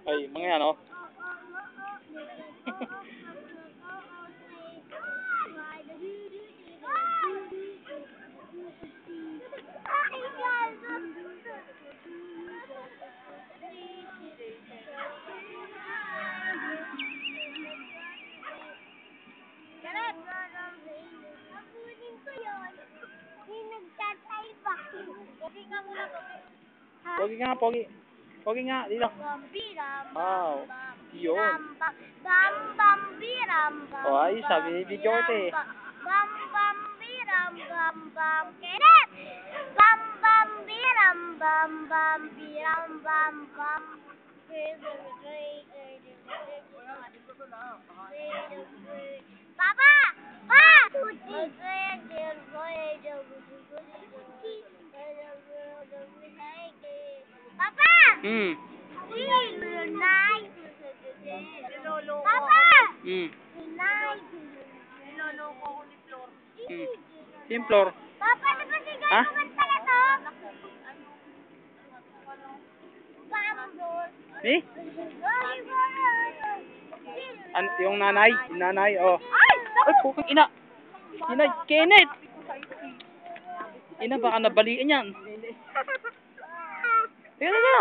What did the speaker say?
Ay, mga yan, oh. Pogi nga, pogi. Pogi nga, dito. Wow. Yun. O, ay, sabi, video ko ito eh. Papa! Pa! Papa! Hmm. Papa! Hmm. Niloloko ko ni Flor. Hmm. Team Flor. Papa, ano ba si Ha? pala to? Eh? Yung nanay? Yung nanay, oh. Ay! Ay, pukang ina. Ina, Kenneth. Ina, baka nabalian yan. Teka na.